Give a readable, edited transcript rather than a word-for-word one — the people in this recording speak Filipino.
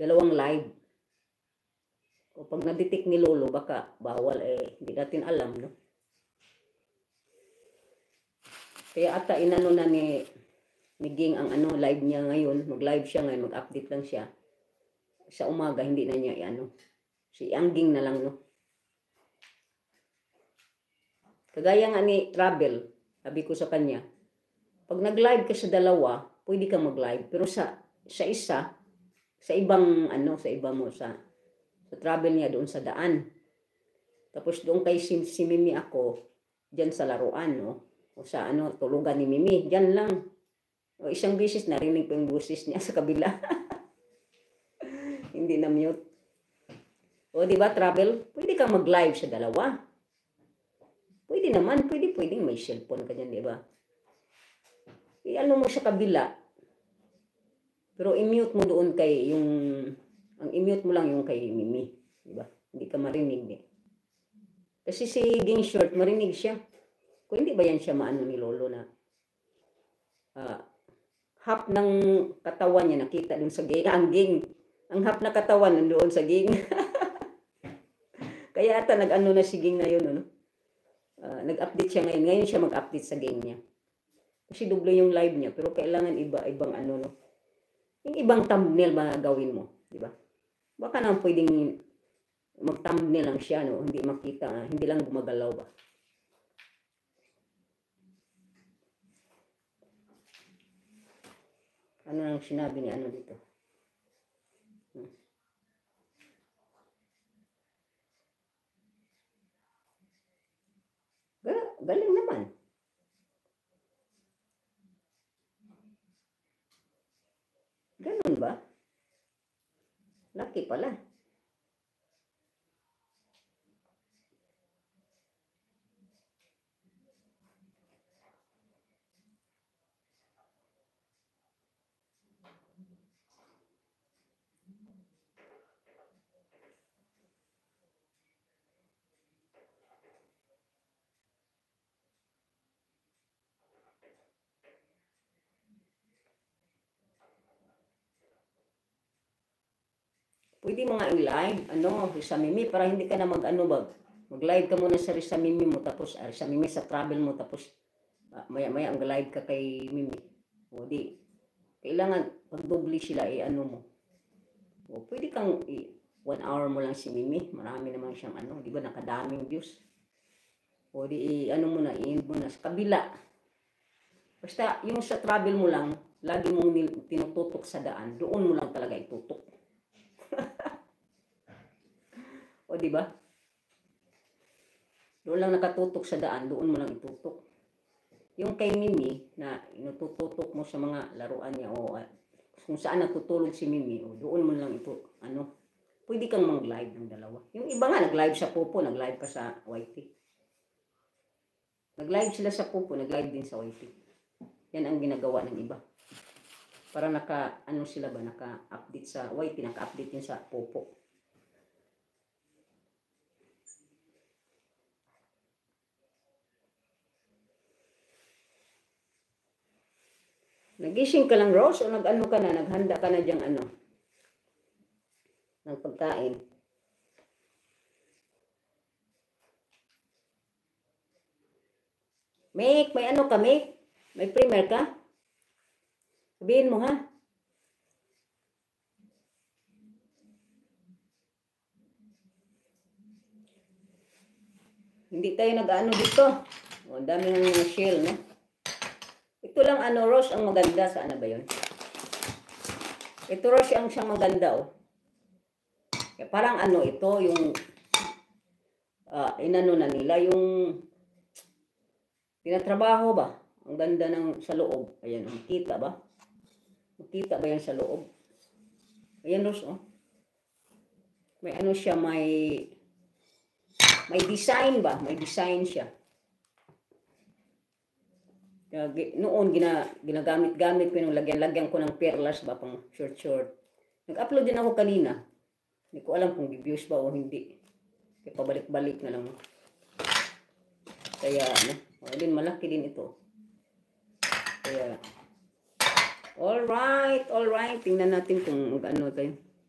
Dalawang live. O pag na-detect ni Lolo, baka bawal hindi natin alam, no? Kaya ata inano na ni Ging ang live niya ngayon. Mag-live siya ngayon, mag-update lang siya. Sa umaga, hindi na niya si Angging na lang, no? Kagaya nga ni Travel, sabi ko sa kanya, pag nag-live ka sa dalawa, pwede ka mag-live. Pero sa isa, sa ibang sa iba mo, sa Travel niya doon sa daan. Tapos doon kay si Mimi ako, dyan sa laruan, no? O sa tulugan ni Mimi, dyan lang. O isang beses narinig ko yung boses niya sa kabila. Hindi na mute. O di ba Travel? Pwede kang mag-live sa dalawa. Pwede naman, pwedeng may cellphone ka dyan, di ba? Mo sa kabila. Pero i-mute mo doon kay ang i-mute mo lang yung kay Mimi, di ba? Hindi ka marinig eh. Kasi si Ging Short, marinig siya. Kung hindi ba yan siya maano ni Lolo na half ng katawan niya nakita dun sa Ging. Ang half na katawan nandoon sa Ging. Kaya ata nag-ano na si Ging na yun, no? Nag-update siya ngayon. Ngayon siya mag-update sa Ging niya. Kasi doble yung live niya. Pero kailangan ibang no? Yung ibang thumbnail gawin mo. Di ba? Baka naman pwedeng mag-thumbnail lang siya, no? Hindi makita, hindi lang gumagalaw ba? Ano nang sinabi ni dito? Galing naman. Ganun ba? Lucky pala. Pwede mo nga i-live, sa Mimi, para hindi ka na mag-live ka muna sa Mimi mo, tapos sa Mimi sa Travel mo, tapos maya-maya ang live ka kay Mimi. O di, kailangan pag-doble sila, mo. O pwede kang 1 hour mo lang si Mimi, marami naman siyang di ba, nakadaming views. O di, mo na, i-end mo na sa kabila. Basta, yung sa Travel mo lang, lagi mong tinututok sa daan, doon mo lang talaga itutok. O di ba? Doon lang nakatutok sa daan, doon mo lang itutok. Yung kay Mimi na inutututok mo sa mga laruan niya o kung saan natutulog si Mimi, o doon mo lang ito pwede kang mag-live ng dalawa. Yung iba nga nag-live sa Popo, nag-live pa sa YT. Nag-live sila sa Popo, nag-live din sa YT. Yan ang ginagawa ng iba. Para sila ba, naka-update sa YT, naka-update yun sa Popo. Nagising ka lang, Rose, o nag-ano ka na, naghanda ka na diyang ng pagkain? Make, may ka, Make? May primer ka? Sabihin mo, ha? Hindi tayo nag-ano dito. O, ang dami ng shell, no? Ito lang Rose, ang maganda. Saan na ba yun? Ito Rose ang siyang maganda, oh. Kaya parang ito yung inano na nila yung tinatrabaho ba? Ang ganda ng sa loob. Ayan, makita ba? Makita ba yan sa loob? Ayan Rose, oh. May siya, may design ba? May design siya. Noon ginagamit ko yung lagyan ko ng perlas ba pang short. Nag-upload din ako kanina. Hindi ko alam kung views ba o hindi. Kaya pabalik-balik na lang. Kaya din malaki din ito. Kaya alright. Tingnan natin kung tayo.